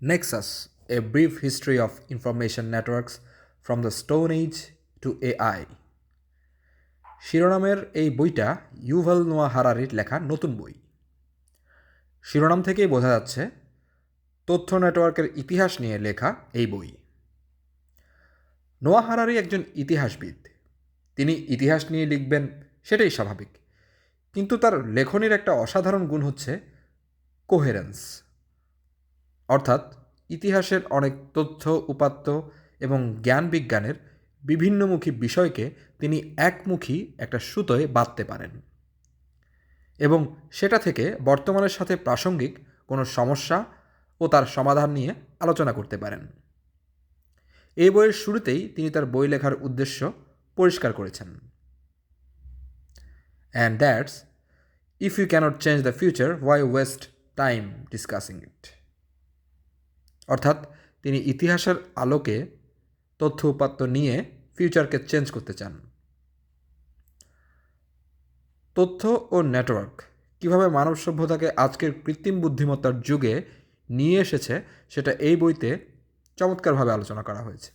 Nexus, a brief history of information networks from the Stone Age to AI. শিরোনামের এই বইটা Yuval নোয়া হারারির লেখা নতুন বই। শিরোনাম থেকেই বোঝা যাচ্ছে তথ্য নেটওয়ার্কের ইতিহাস নিয়ে লেখা এই বই। নোয়া হারারি একজন ইতিহাসবিদ। তিনি ইতিহাস নিয়ে লিখবেন, সেটাই স্বাভাবিক। কিন্তু তার লেখনীর একটা অসাধারণ গুণ হচ্ছে কোহেরেন্স, অর্থাৎ ইতিহাসের অনেক তথ্য, উপাত্ত এবং জ্ঞান বিজ্ঞানের বিভিন্নমুখী বিষয়কে তিনি একমুখী একটা সুতোয় বাঁধতে পারেন এবং সেটা থেকে বর্তমানের সাথে প্রাসঙ্গিক কোনো সমস্যা ও তার সমাধান নিয়ে আলোচনা করতে পারেন। এই বইয়ের শুরুতেই তিনি তার বই লেখার উদ্দেশ্য পরিষ্কার করেছেন। And that's, if you can't change the future, why waste time discussing it. অর্থাৎ তিনি ইতিহাসের আলোকে তথ্য উপাত্ত নিয়ে ফিউচারকে চেঞ্জ করতে চান। তথ্য ও নেটওয়ার্ক কীভাবে মানব সভ্যতাকে আজকের কৃত্রিম বুদ্ধিমত্তার যুগে নিয়ে এসেছে সেটা এই বইতে চমৎকারভাবে আলোচনা করা হয়েছে।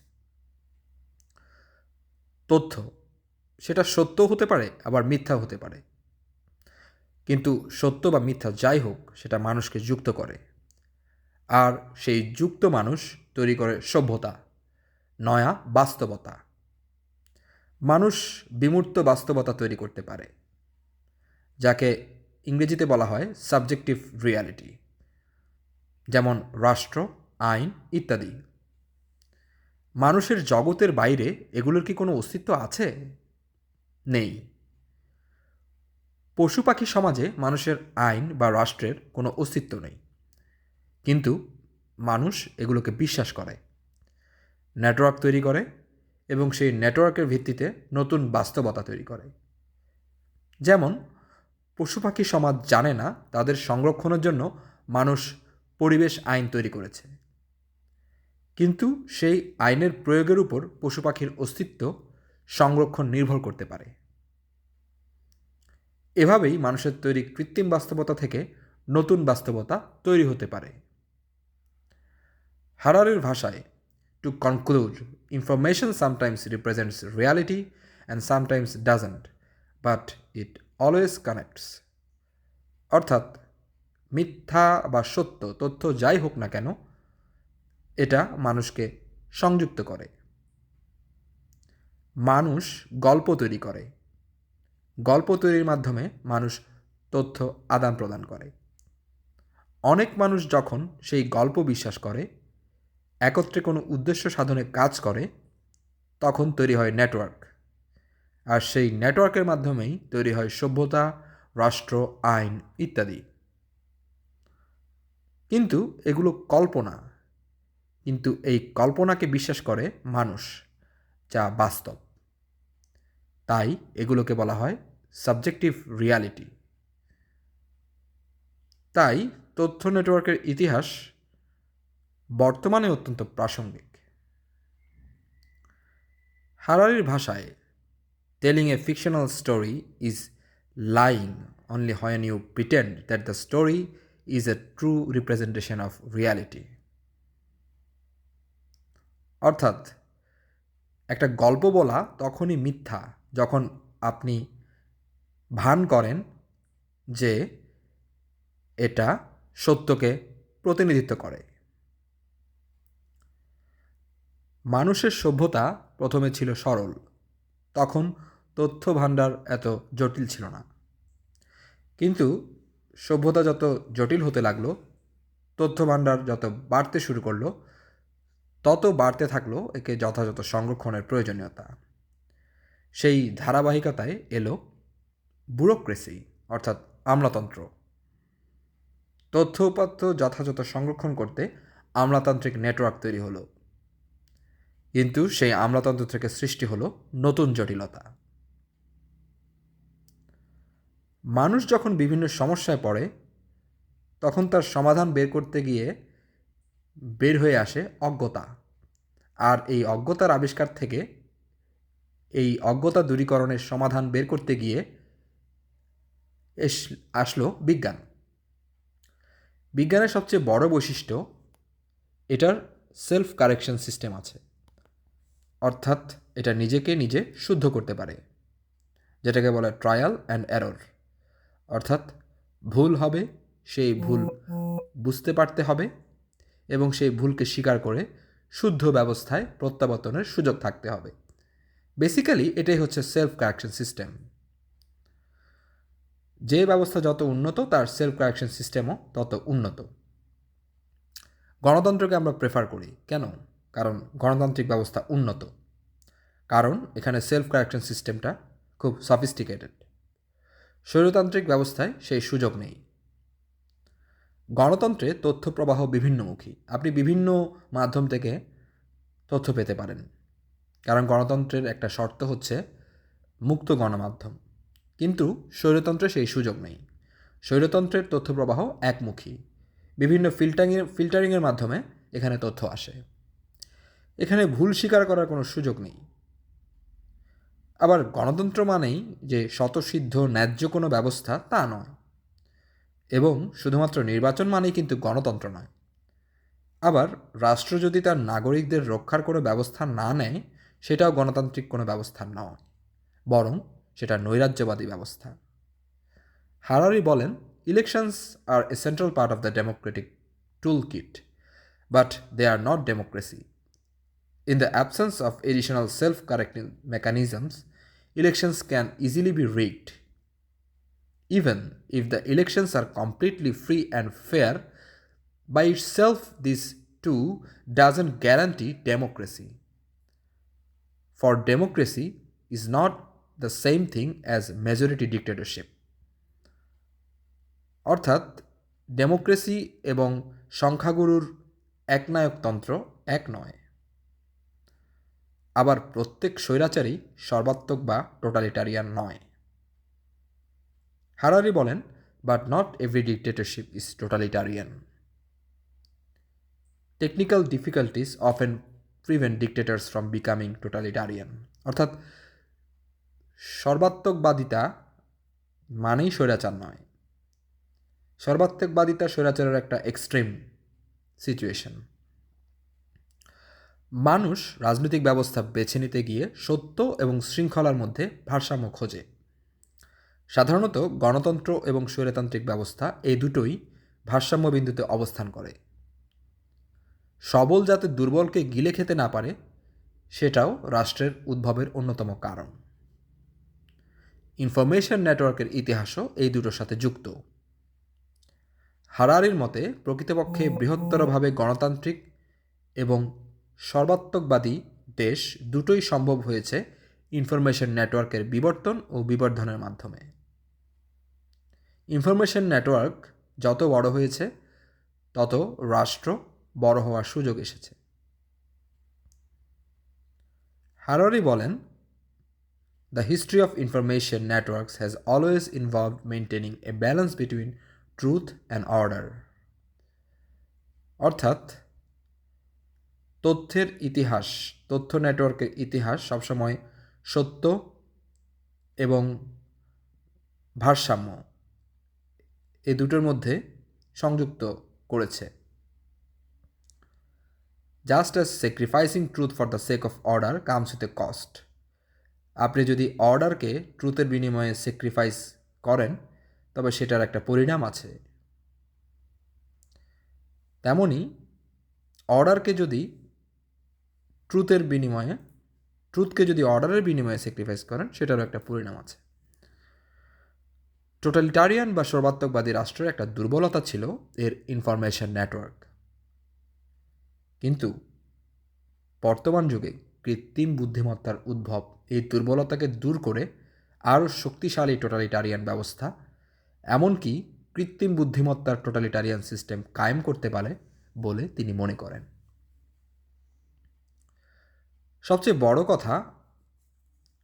তথ্য সেটা সত্য হতে পারে, আবার মিথ্যা হতে পারে, কিন্তু সত্য বা মিথ্যা যাই হোক, সেটা মানুষকে যুক্ত করে, আর সেই যুক্ত মানুষ তৈরি করে সভ্যতা, নয়া বাস্তবতা। মানুষ বিমূর্ত বাস্তবতা তৈরি করতে পারে, যাকে ইংরেজিতে বলা হয় সাবজেক্টিভ রিয়ালিটি, যেমন রাষ্ট্র, আইন ইত্যাদি। মানুষের জগতের বাইরে এগুলোর কি কোনো অস্তিত্ব আছে? নেই। পশু পাখি সমাজে মানুষের আইন বা রাষ্ট্রের কোনো অস্তিত্ব নেই, কিন্তু মানুষ এগুলোকে বিশ্বাস করে, নেটওয়ার্ক তৈরি করে এবং সেই নেটওয়ার্কের ভিত্তিতে নতুন বাস্তবতা তৈরি করে। যেমন পশু পাখি সমাজ জানে না তাদের সংরক্ষণের জন্য মানুষ পরিবেশ আইন তৈরি করেছে, কিন্তু সেই আইনের প্রয়োগের উপর পশু পাখির অস্তিত্ব, সংরক্ষণ নির্ভর করতে পারে। এভাবেই মানুষের তৈরি কৃত্রিম বাস্তবতা থেকে নতুন বাস্তবতা তৈরি হতে পারে। হারারির ভাষায়, to conclude, information sometimes represents reality and sometimes doesn't, but it always connects. অর্থাৎ মিথ্যা বা সত্য তথ্য যাই হোক না কেন, এটা মানুষকে সংযুক্ত করে। মানুষ গল্প তৈরি করে, গল্প তৈরির মাধ্যমে মানুষ তথ্য আদান প্রদান করে। অনেক মানুষ যখন সেই গল্প বিশ্বাস করে, একত্রে কোনো উদ্দেশ্য সাধনে কাজ করে, তখন তৈরি হয় নেটওয়ার্ক, আর সেই নেটওয়ার্কের মাধ্যমেই তৈরি হয় সভ্যতা, রাষ্ট্র, আইন ইত্যাদি। কিন্তু এগুলো কল্পনা, কিন্তু এই কল্পনাকে বিশ্বাস করে মানুষ, যা বাস্তব। তাই এগুলোকে বলা হয় সাবজেক্টিভ রিয়ালিটি। তাই তথ্য নেটওয়ার্কের ইতিহাস বর্তমানে অত্যন্ত প্রাসঙ্গিক। হারারির ভাষায়, telling a fictional story is lying only when you pretend that the story is a true representation of reality. অর্থাৎ একটা গল্প বলা তখনই মিথ্যা যখন আপনি ভান করেন যে এটা সত্যকে প্রতিনিধিত্ব করে। মানুষের সভ্যতা প্রথমে ছিল সরল, তখন তথ্য ভাণ্ডার এত জটিল ছিল না। কিন্তু সভ্যতা যত জটিল হতে লাগলো, তথ্য ভাণ্ডার যত বাড়তে শুরু করলো, তত বাড়তে থাকলো একে যথাযথ সংরক্ষণের প্রয়োজনীয়তা। সেই ধারাবাহিকতায় এলো ব্যুরোক্রেসি, অর্থাৎ আমলাতন্ত্র। তথ্য উপাত্ত যথাযথ সংরক্ষণ করতে আমলাতান্ত্রিক নেটওয়ার্ক তৈরি হলো, কিন্তু সেই আমলাতন্ত্র থেকে সৃষ্টি হলো নতুন জটিলতা। মানুষ যখন বিভিন্ন সমস্যায় পড়ে, তখন তার সমাধান বের করতে গিয়ে বের হয়ে আসে অজ্ঞতা, আর এই অজ্ঞতার আবিষ্কার থেকে, এই অজ্ঞতা দূরীকরণের সমাধান বের করতে গিয়ে আসলো বিজ্ঞান। বিজ্ঞানের সবচেয়ে বড় বৈশিষ্ট্য, এটার সেলফ কারেকশন সিস্টেম আছে, অর্থাৎ এটা নিজেকে নিজে শুদ্ধ করতে পারে, যেটাকে বলে ট্রায়াল অ্যান্ড এরর। অর্থাৎ ভুল হবে, সেই ভুল বুঝতে পারতে হবে এবং সেই ভুলকে স্বীকার করে শুদ্ধ ব্যবস্থায় প্রত্যাবর্তনের সুযোগ থাকতে হবে। বেসিক্যালি এটাই হচ্ছে সেলফ কারেকশন সিস্টেম। যে ব্যবস্থা যত উন্নত তার সেলফ কারেকশন সিস্টেমও তত উন্নত। গণতন্ত্রকে আমরা প্রেফার করি কেন? কারণ গণতান্ত্রিক ব্যবস্থা উন্নত, কারণ এখানে সেলফ কারেকশন সিস্টেমটা খুব সফিস্টিকেটেড। স্বৈরতান্ত্রিক ব্যবস্থায় সেই সুযোগ নেই। গণতন্ত্রে তথ্য প্রবাহ বিভিন্নমুখী, আপনি বিভিন্ন মাধ্যম থেকে তথ্য পেতে পারেন, কারণ গণতন্ত্রের একটা শর্ত হচ্ছে মুক্ত গণমাধ্যম। কিন্তু স্বৈরতন্ত্রে সেই সুযোগ নেই। স্বৈরতন্ত্রের তথ্য প্রবাহ একমুখী, বিভিন্ন ফিল্টারিংয়ের মাধ্যমে এখানে তথ্য আসে। এখানে ভুল স্বীকার করার কোনো সুযোগ নেই। আবার গণতন্ত্র মানেই যে স্বতঃসিদ্ধ ন্যায্য কোনো ব্যবস্থা তা নয়, এবং শুধুমাত্র নির্বাচন মানেই কিন্তু গণতন্ত্র নয়। আবার রাষ্ট্র যদি তার নাগরিকদের রক্ষার কোনো ব্যবস্থা না নেয়, সেটাও গণতান্ত্রিক কোনো ব্যবস্থা নয়, বরং সেটা নৈরাজ্যবাদী ব্যবস্থা। হারারি বলেন, elections are a central part of the democratic tool kit, but they are not democracy. In the absence of additional self-correcting mechanisms, elections can easily be rigged. Even if the elections are completely free and fair, by itself this too doesn't guarantee democracy. For democracy is not the same thing as majority dictatorship. অর্থাৎ democracy এবং সংখ্যাগুরুর একনায়কতন্ত্র এক নয়। আবার প্রত্যেক স্বৈরাচারই সর্বাত্মক বা totalitarian নয়। Harari বলেন, but not every dictatorship is totalitarian. Technical difficulties often prevent dictators from becoming totalitarian. অর্থাৎ সর্বাত্মকবাদিতা মানেই স্বৈরাচার নয়। সর্বাত্মকবাদিতা স্বৈরাচারের একটা এক্সট্রিম সিচুয়েশন। মানুষ রাজনৈতিক ব্যবস্থা বেছে নিতে গিয়ে সত্য এবং শৃঙ্খলার মধ্যে ভারসাম্য খোঁজে। সাধারণত গণতন্ত্র এবং স্বৈরতান্ত্রিক ব্যবস্থা এই দুটোই ভারসাম্য বিন্দুতে অবস্থান করে। সবল যাতে দুর্বলকে গিলে খেতে না পারে, সেটাও রাষ্ট্রের উদ্ভবের অন্যতম কারণ। ইনফরমেশন নেটওয়ার্কের ইতিহাসও এই দুটোর সাথে যুক্ত। হারারির মতে প্রকৃতপক্ষে বৃহত্তরভাবে গণতান্ত্রিক এবং সর্বাত্মকবাদী দেশ দুটোই সম্ভব হয়েছে ইনফরমেশন নেটওয়ার্কের বিবর্তন ও বিবর্ধনের মাধ্যমে। ইনফরমেশন নেটওয়ার্ক যত বড় হয়েছে, তত রাষ্ট্র বড় হওয়ার সুযোগ এসেছে। হারারি বলেন, the history of information networks has always involved maintaining a balance between truth and order. অর্থাৎ তথ্যের ইতিহাস, তথ্য নেটওয়ার্কের ইতিহাস সবসময় সত্য এবং ভারসাম্য এ দুটোর মধ্যে সংযুক্ত করেছে। Just as sacrificing truth for the sake of order comes with a cost. আপনি যদি অর্ডারকে ট্রুথের বিনিময়ে স্যাক্রিফাইস করেন, তবে সেটার একটা পরিণাম আছে। তেমনি অর্ডারকে যদি ট্রুথকে যদি অর্ডারের বিনিময়ে স্যাক্রিফাইস করেন, সেটারও একটা পরিণাম আছে। টোটালিটারিয়ান বা সর্বাত্মকবাদী রাষ্ট্রের একটা দুর্বলতা ছিল এর ইনফরমেশন নেটওয়ার্ক। কিন্তু বর্তমান যুগে কৃত্রিম বুদ্ধিমত্তার উদ্ভব এই দুর্বলতাকে দূর করে আরও শক্তিশালী টোটালিটারিয়ান ব্যবস্থা, এমনকি কৃত্রিম বুদ্ধিমত্তার টোটালিটারিয়ান সিস্টেম কায়েম করতে পারে বলে তিনি মনে করেন। সবচেয়ে বড় কথা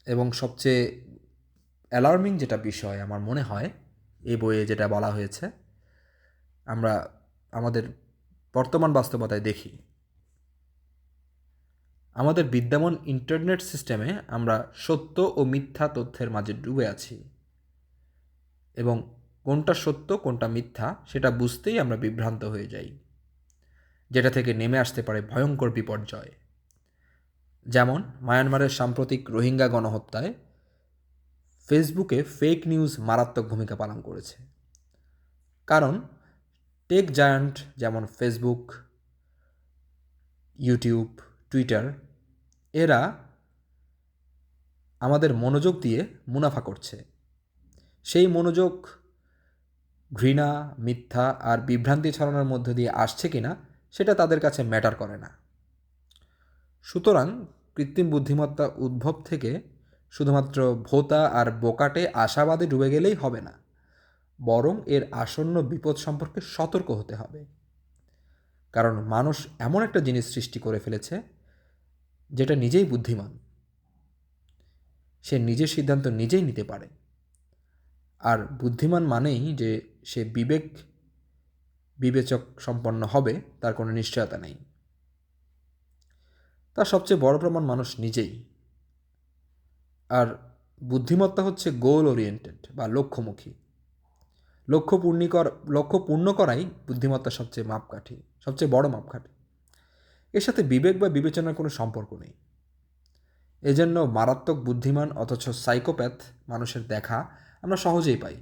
এবং সবচেয়ে অ্যালার্মিং যেটা বিষয় আমার মনে হয় এই বইয়ে যেটা বলা হয়েছে, আমরা আমাদের বর্তমান বাস্তবতায় দেখি, আমাদের বিদ্যমান ইন্টারনেট সিস্টেমে আমরা সত্য ও মিথ্যা তথ্যের মাঝে ডুবে আছি, এবং কোনটা সত্য কোনটা মিথ্যা সেটা বুঝতেই আমরা বিভ্রান্ত হয়ে যাই। যেটা থেকে নেমে আসতে পারে ভয়ঙ্কর বিপর্যয়। যেমন মায়ানমারের সাম্প্রতিক রোহিঙ্গা গণহত্যায় ফেসবুকে ফেক নিউজ মারাত্মক ভূমিকা পালন করেছে। কারণ টেক জায়ান্ট যেমন ফেসবুক, ইউটিউব, টুইটার এরা আমাদের মনোযোগ দিয়ে মুনাফা করছে। সেই মনোযোগ ঘৃণা, মিথ্যা আর বিভ্রান্তি ছড়ানোর মধ্য দিয়ে আসছে কিনা সেটা তাদের কাছে ম্যাটার করে না। সুতরাং কৃত্রিম বুদ্ধিমত্তা উদ্ভব থেকে শুধুমাত্র ভোতা আর বোকাটে আশাবাদে ডুবে গেলেই হবে না, বরং এর আসন্ন বিপদ সম্পর্কে সতর্ক হতে হবে। কারণ মানুষ এমন একটা জিনিস সৃষ্টি করে ফেলেছে যেটা নিজেই বুদ্ধিমান, সে নিজের সিদ্ধান্ত নিজেই নিতে পারে। আর বুদ্ধিমান মানেই যে সে বিবেচক সম্পন্ন হবে তার কোনো নিশ্চয়তা নেই। তার সবচেয়ে বড় প্রমাণ মানুষ নিজেই। আর বুদ্ধিমত্তা হচ্ছে গোল ওরিয়েন্টেড বা লক্ষ্যমুখী। লক্ষ্য পূর্ণ করাই বুদ্ধিমত্তার সবচেয়ে বড় মাপকাঠি। এর সাথে বিবেক বা বিবেচনার কোনো সম্পর্ক নেই। এজন্য মারাত্মক বুদ্ধিমান অথচ সাইকোপ্যাথ মানুষের দেখা আমরা সহজেই পাই।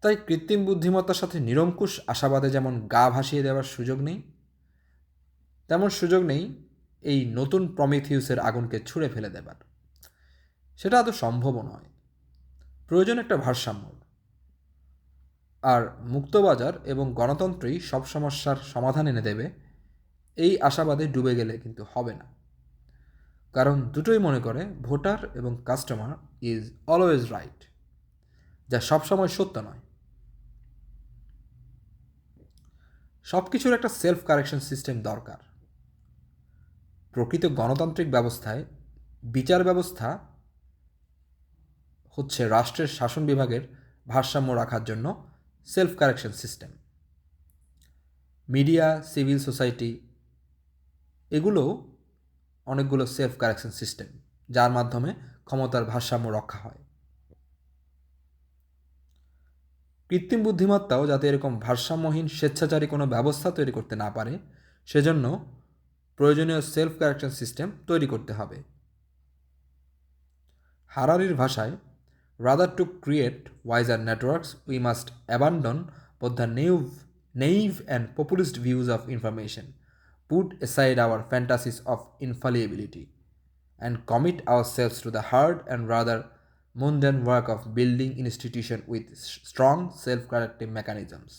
তাই কৃত্রিম বুদ্ধিমত্তার সাথে নিরঙ্কুশ আশাবাদে যেমন গা ভাসিয়ে দেওয়ার সুযোগ নেই, তেমন সুযোগ নেই এই নতুন প্রমিথিউসের আগুনকে ছুঁড়ে ফেলে দেবার। সেটা আদৌ সম্ভবও নয়। প্রয়োজন একটা ভারসাম্য। আর মুক্তবাজার এবং গণতন্ত্রই সব সমস্যার সমাধান এনে দেবে, এই আশাবাদে ডুবে গেলে কিন্তু হবে না। কারণ দুটোই মনে করে ভোটার এবং কাস্টমার ইজ অলওয়েজ রাইট, যা সবসময় সত্য নয়। সব কিছুর একটা সেলফ কারেকশন সিস্টেম দরকার। প্রকৃত গণতান্ত্রিক ব্যবস্থায় বিচার ব্যবস্থা হচ্ছে রাষ্ট্রের শাসন বিভাগের ভারসাম্য রাখার জন্য self correction system. Media, civil society এগুলো অনেকগুলো সেলফ কারেকশন সিস্টেম, যার মাধ্যমে ক্ষমতার ভারসাম্য রক্ষা হয়। কৃত্রিম বুদ্ধিমত্তাও যাতে এরকম ভারসাম্যহীন স্বেচ্ছাচারী কোনো ব্যবস্থা তৈরি করতে না পারে, সেজন্য প্রয়োজনীয় সেলফ কারেকশন সিস্টেম তৈরি করতে হবে। হারারির ভাষায়, rather to create wiser networks we must abandon both the naive and populist views of information, put aside our fantasies of infallibility, and commit ourselves to the hard and rather mundane work of building institutions with strong self-corrective mechanisms.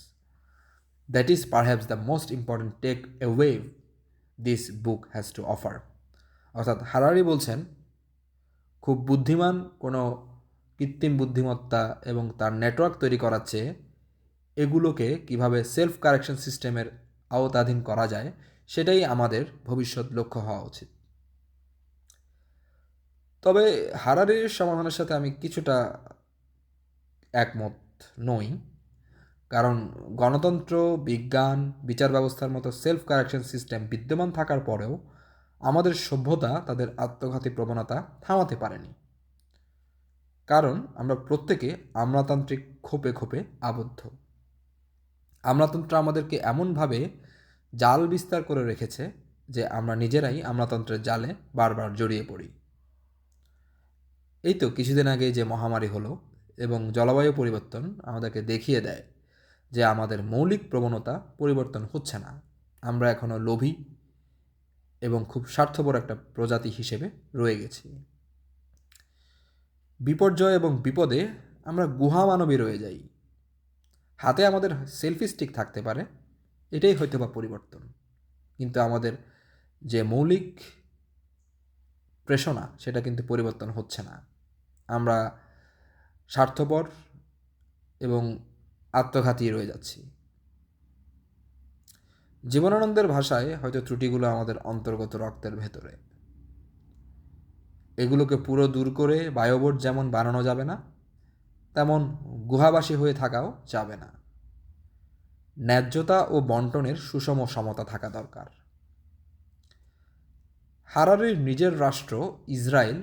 That is perhaps the most important takeaway this book has to offer. অর্থাৎ হারারি বলছেন, খুব বুদ্ধিমান কোনো কৃত্রিম বুদ্ধিমত্তা এবং তার network তৈরি করার চেয়ে এগুলোকে কিভাবে সেলফ কারেকশন সিস্টেমের আওতাধীন করা যায় সেটাই আমাদের ভবিষ্যৎ লক্ষ্য হওয়া উচিত। তবে হারারির সমাধানের সাথে আমি কিছুটা একমত নই। কারণ গণতন্ত্র, বিজ্ঞান, বিচার ব্যবস্থার মতো সেলফ কারেকশন সিস্টেম বিদ্যমান থাকার পরেও আমাদের সভ্যতা তাদের আত্মঘাতী প্রবণতা থামাতে পারেনি। কারণ আমরা প্রত্যেকে আমলাতান্ত্রিক খোপে খোপে আবদ্ধ। আমলাতন্ত্র আমাদেরকে এমনভাবে জাল বিস্তার করে রেখেছে যে আমরা নিজেরাই আমলাতন্ত্রের জালে বারবার জড়িয়ে পড়ি। এই তো কিছুদিন আগে যে মহামারী হলো এবং জলবায়ু পরিবর্তন আমাদেরকে দেখিয়ে দেয় যে আমাদের মৌলিক প্রবণতা পরিবর্তন হচ্ছে না। আমরা এখনও লোভী এবং খুব স্বার্থপর একটা প্রজাতি হিসেবে রয়ে গেছি। বিপর্যয় এবং বিপদে আমরা গুহা মানবী রয়ে যাই। হাতে আমাদের সেলফি স্টিক থাকতে পারে, এটাই হয়তো বা পরিবর্তন, কিন্তু আমাদের যে মৌলিক প্রেষণা সেটা কিন্তু পরিবর্তন হচ্ছে না। আমরা স্বার্থপর এবং আত্মঘাতী রয়ে যাচ্ছি। জীবনানন্দের ভাষায় হয়তো ত্রুটিগুলো আমাদের অন্তর্গত রক্তের ভেতরে। এগুলোকে পুরো দূর করে বায়োবোট যেমন বানানো যাবে না, তেমন গুহাবাসী হয়ে থাকাও যাবে না। ন্যায্যতা ও বন্টনের সুষম সমতা থাকা দরকার। হারারির নিজের রাষ্ট্র ইসরায়েল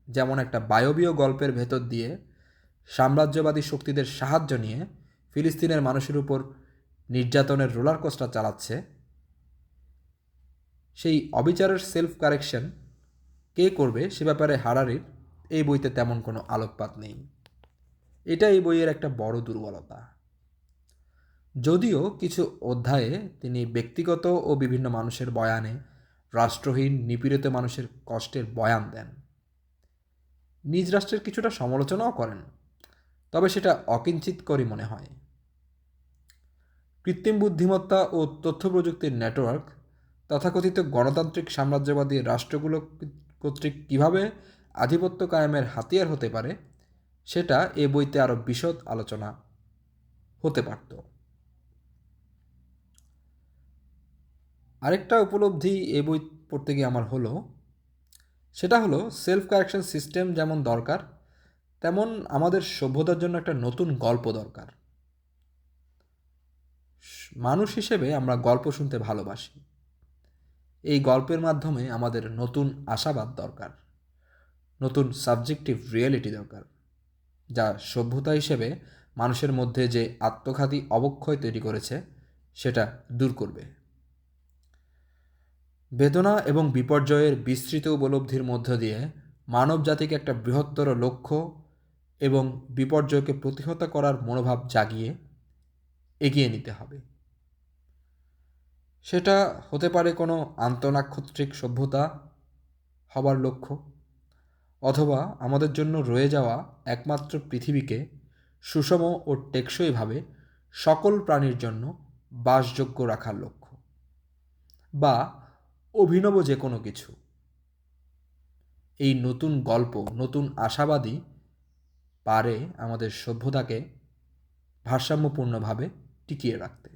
যেমন একটা বায়বীয় গল্পের ভেতর দিয়ে সাম্রাজ্যবাদী শক্তিদের সাহায্য নিয়ে ফিলিস্তিনের মানুষের উপর নির্যাতনের রোলার কোস্টার চালাচ্ছে, সেই অবিচারের সেলফ কারেকশন কে করবে সে ব্যাপারে হারারির এই বইতে তেমন কোনো আলোকপাত নেই। এটা এই বইয়ের একটা বড় দুর্বলতা। যদিও কিছু অধ্যায়ে তিনি ব্যক্তিগত ও বিভিন্ন মানুষের বয়ানে রাষ্ট্রহীন নিপীড়িত মানুষের কষ্টের বয়ান দেন, নিজ রাষ্ট্রের কিছুটা সমালোচনাও করেন, তবে সেটা অকিঞ্চিতকরই মনে হয়। কৃত্রিম বুদ্ধিমত্তা ও তথ্য প্রযুক্তির নেটওয়ার্ক তথাকথিত গণতান্ত্রিক সাম্রাজ্যবাদী রাষ্ট্রগুলো কর্তৃক কীভাবে আধিপত্য কায়েমের হাতিয়ার হতে পারে সেটা এ বইতে আরও বিশদ আলোচনা হতে পারত। আরেকটা উপলব্ধি এ বই পড়তে গিয়ে আমার হলো, সেটা হলো সেলফ কারেকশন সিস্টেম যেমন দরকার, তেমন আমাদের সভ্যতার জন্য একটা নতুন গল্প দরকার। মানুষ হিসেবে আমরা গল্প শুনতে ভালোবাসি। এই গল্পের মাধ্যমে আমাদের নতুন আশাবাদ দরকার, নতুন সাবজেক্টিভ রিয়েলিটি দরকার, যা সভ্যতা হিসেবে মানুষের মধ্যে যে আত্মঘাতী অবক্ষয় তৈরি করেছে সেটা দূর করবে। বেদনা এবং বিপর্যয়ের বিস্তৃত উপলব্ধির মধ্য দিয়ে মানব জাতিকে একটা বৃহত্তর লক্ষ্য এবং বিপর্যয়কে প্রতিহত করার মনোভাব জাগিয়ে এগিয়ে নিতে হবে। সেটা হতে পারে কোনো আন্তঃনাক্ষত্রিক সভ্যতা হবার লক্ষ্য, অথবা আমাদের জন্য রয়ে যাওয়া একমাত্র পৃথিবীকে সুষম ও টেকসইভাবে সকল প্রাণীর জন্য বাসযোগ্য রাখার লক্ষ্য, বা অভিনব যে কোনো কিছু। এই নতুন গল্প, নতুন আশাবাদী পারে আমাদের সভ্যতাকে ভারসাম্যপূর্ণভাবে টিকিয়ে রাখতে।